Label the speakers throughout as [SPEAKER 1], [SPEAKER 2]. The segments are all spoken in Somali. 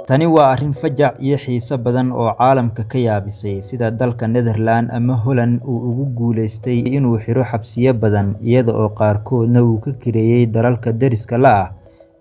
[SPEAKER 1] Tani waa arrin fajac iyo xiiso badan oo caalamka ka yaabisay, sida dalka Netherland ama Holland uu ugu guuleystay inuu xiro xabsiyo badan iyada oo qaarkoodna uu ka kireeyay dalalka deriska la ah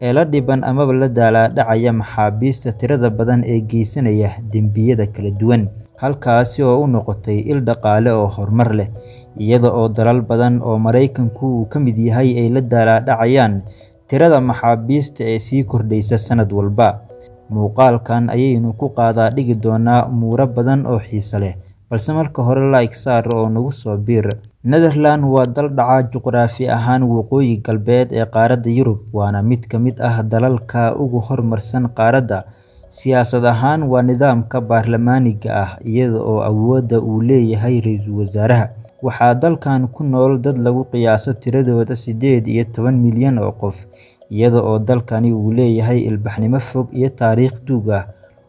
[SPEAKER 1] ee la dhiban amaba la daalaa-dhacaya maxaabiista tirada badan ee geysanaya dembiyada kala duwan, halkaasi oo u noqotay il dhaqaale oo horumar leh, iyada oo dalal badan oo Mareykanku uu ka mid yahay ay la daalaa-dhacayaan tirada maxaabiista ee sii kordhaysa sanad walba. Muuqaalkan ayaynu ku qaadaa dhigi doonaa umuuro badan oo xiiso leh, balse marka hore like saar oo nagu soo biir. Netherland waa dal dhaca juqraafi ahaan waqooyi galbeed ee qaaradda Yurub, waana mid ka mid ah dalalka ugu horumarsan qaaradda. Siyaasad ahaan waa nidaamka baarlamaaniga ah, iyada oo awoodda uu leeyahay ra'iisul wasaaraha. Waxaa dalkan ku nool dad lagu qiyaaso tiradooda 18 milyan oo qof, iyada oo dalkani uu leeyahay ilbaxnimo fog iyo taariikh duug ah,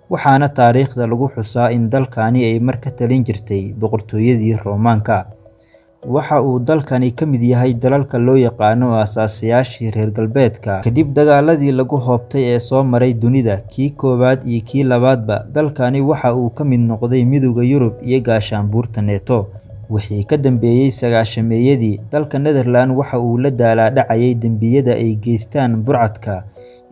[SPEAKER 1] waxaana taariikhda lagu xusaa in dalkani ay mar ka talin jirtay boqortooyadii Roomaanka. Waxa uu dalkani ka mid yahay dalalka loo yaqaano aasaasiyaashii reer galbeedka kadib dagaaladii lagu hoobtay ee soo maray dunida, kii koowaad iyo kii labaadba. Dalkani waxa uu ka mid noqday Midowga Yurub iyo gaashaanbuurta NATO. Wixii ka dambeeyay 90meeyadii, dalka Netherland waxa uu la daalaa-dhacayay dembiyada ay geystaan burcadka,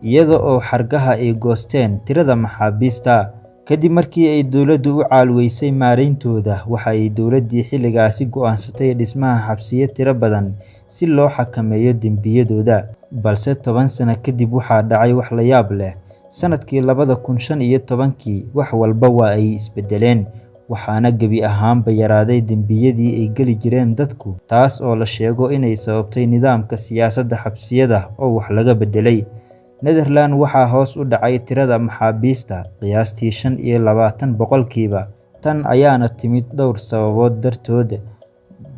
[SPEAKER 1] iyada oo xargaha ay goosteen tirada maxaabiista. Kadib markii ay dowladdu u caalweysay maarayntooda, waxa ay dowladdii xilligaasi go'aansatay dhismaha xabsiyo tiro badan si loo xakameeyo dembiyadooda. Balse 10 sano kadib waxaa dhacay wax la yaab leh. Sanadkii 2015 wax walba waa ay isbedeleen, waxaana gebi ahaanba yaraaday dembiyadii ay geli jireen dadku, taas oo la sheego inay sababtay nidaamka siyaasadda xabsiyada oo wax laga bedelay. Netherland waxaa hoos u dhacay tirada maxaabiista qiyaastii 25%. Tan ayaana timid dhowr sababood dartood.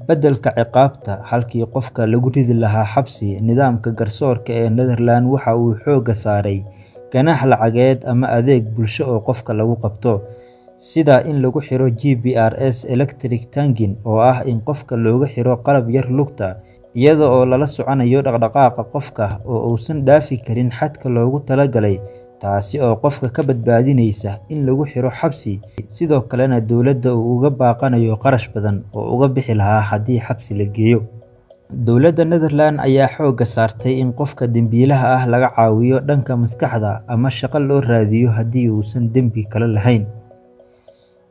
[SPEAKER 1] Beddelka ciqaabta: halkii qofka lagu ridi lahaa xabsi, nidaamka garsoorka ee Netherland waxa uu xoogga saaray ganaax lacageed ama adeeg bulsho oo qofka lagu qabto, sida in lagu xiro GPRS electric tagging oo ah in qofka looga xiro qalab yar lugta, iyada oo lala soconayo dhaqdhaqaaqa qofka oo uusan dhaafi karin xadka loogu talagalay, taasi oo qofka ka badbaadinaysa in lagu xiro xabsi, sidoo kalena dowladda uu uga baaqanayo qarash badan oo uga bixi lahaa haddii xabsi la geeyo. Dowladda Netherland ayaa xoogga saartay in qofka dembiilaha ah laga caawiyo dhanka maskaxda ama shaqo loo raadiyo haddii uusan dembi kale lahayn.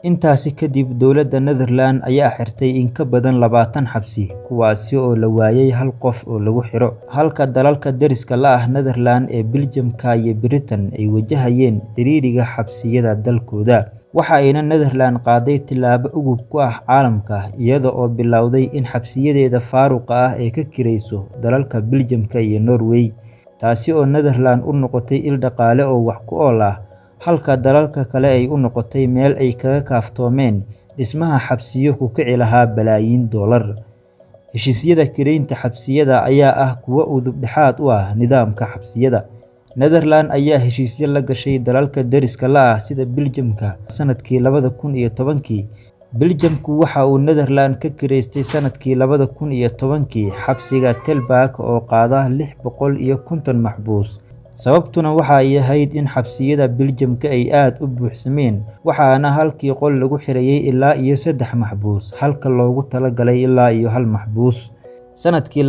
[SPEAKER 1] Intaasi kadib, dowladda Netherland ayaa xirtay in ka badan 20 xabsi, kuwaasi oo la waayay hal qof oo lagu xiro, halka dalalka deriska la ah Netherland ee Belgium-ka iyo Britain ay wajahayeen ciriiriga xabsiyada dalkooda. Waxa ayna Netherland qaaday tillaabo ugub ku ah caalamka, iyada oo bilowday in xabsiyadeeda faaruqa ah ay ka kirayso dalalka Belgium-ka iyo Norway, taasi oo Netherland u noqotay il dhaqaale oo wax ku ool ah, halka dalalka kale ay u noqotay meel ay kaga kaaftoomeen dhismaha xabsiyo ku kici lahaa balaayiin dollar. Heshiisyada kireynta xabsiyada ayaa ah kuwo udub dhexaad u ah nidaamka xabsiyada. Netherland ayaa heshiisyo la gashay dalalka deriska la ah sida Belgium-ka sanadkii 2010. Belgium-ku waxa uu Netherland ka kireystay sanadkii 2010 xabsiga Tilburg oo qaada 650 maxbuus. Sababtuna waxa ay ahayd in xabsiyada Belgium-ka ay aad u buuxsameen, waxaana halkii qol lagu xirayay ilaa iyo 3 maxbuus, halka loogu talagalay ilaa iyo 1 maxbuus. Sanadkii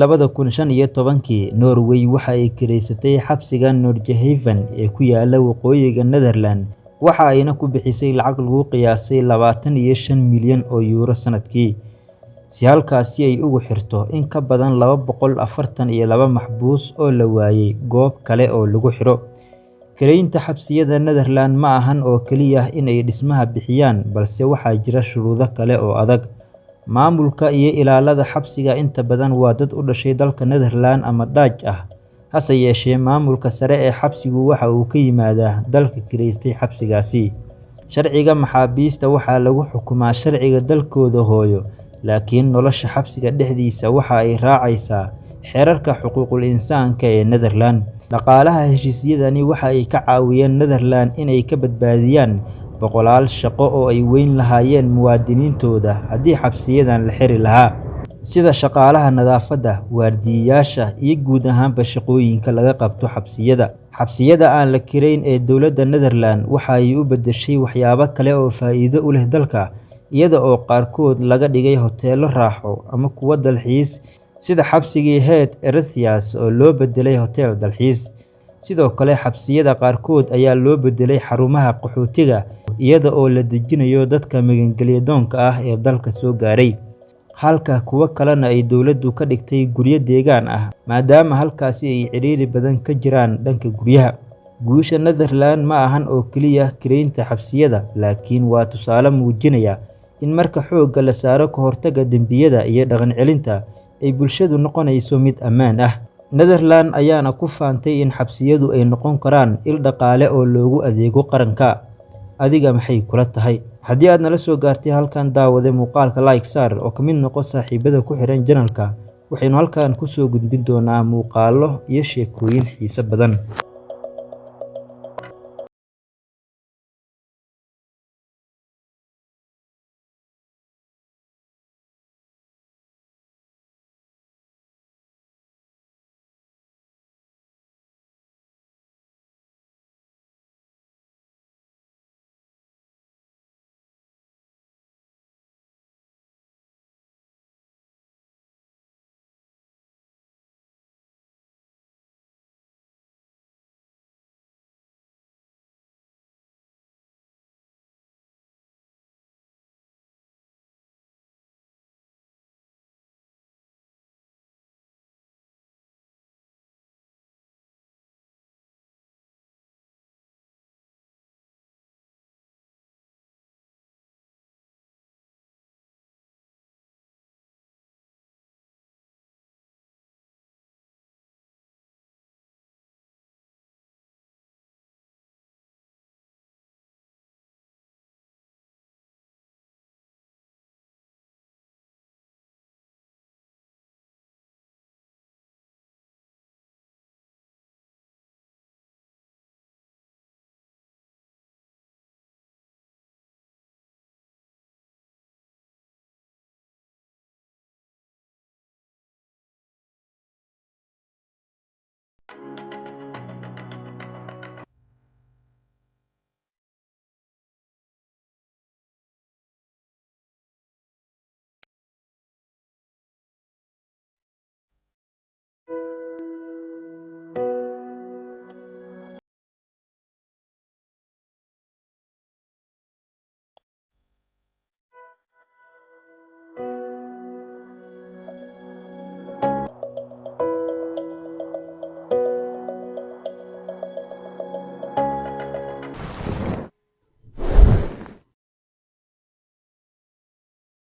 [SPEAKER 1] 2015, Norway waxa ay kireysatay xabsiga Norgerhaven ee ku yaala waqooyiga Netherland, waxa ayna ku bixisay lacag lagu qiyaasay 25 milyan oo euro sanadkii, si halkaasi ay ugu xirto in ka badan 242 maxbuus oo la waayay goob kale oo lagu xiro. Kireynta xabsiyada Netherland ma ahan oo keliya in ay dhismaha bixiyaan, balse waxaa jira shuruudo kale oo adag. Maamulka iyo ilaalada xabsiga inta badan waa dad u dhashay dalka Netherland ama Dutch ah, hase yeeshee maamulka sare ee xabsigu waxa uu ka yimaadaa dalka kireystay xabsigaasi. Sharciga maxaabiista waxaa lagu xukumaa sharciga dalkooda hooyo, laakiin nolosha xabsiga dhexdiisa waxa ay raacaysaa xeerarka xuquuqul insaanka ee Netherland. Dhaqaalaha heshiisyadani waxa ay ka caawiyeen Netherland inay ka badbaadiyaan boqolaal shaqo oo ay weyn lahaayeen muwaadiniintooda haddii xabsiyadan la xiri lahaa. sida shaqaalaha nadaafadda, waardiyeyaasha, iyo guud ahaanba shaqooyinka laga qabto xabsiyada. Xabsiyada aan la kirayn ee dowladda Netherland waxa ay u beddeshay waxyaabo kale oo faa'iido u leh dalka, iyada oo qaarkood laga dhigay hoteello raaxo ama kuwo dalxiis, sida xabsigii Heet Erasmus oo loo beddelay hotel dalxiis. Sidoo kale, xabsiyada qaarkood ayaa loo beddelay xarumaha qaxootiga, iyada oo la dejinayo dadka magangalyo doonka ah ee dalka soo gaaray, halka kuwo kalena ay dowladdu ka dhigtay guryo deegaan ah, maadaama halkaasi ay ciriiri badan ka jiraan dhanka guryaha. Guusha Netherland ma ahan oo keliya kiraynta xabsiyada, laakiin waa tusaale muujinaya in marka xoogga la saaro ka hortagga dembiyada iyo dhaqan celinta, ay bulshadu noqonayso mid ammaan ah. Netherland ayaana ku faantay in xabsiyadu ay noqon karaan il dhaqaale oo loogu adeego qaranka. Adiga maxay kula tahay? Haddii aad nala soo gaartay halkan, daawade muuqaalka like saar oo ka mid noqo saaxiibada ku xiran channelka. Waxaynu halkan ku soo gudbin doonaa muuqaallo iyo sheekooyin xiiso badan.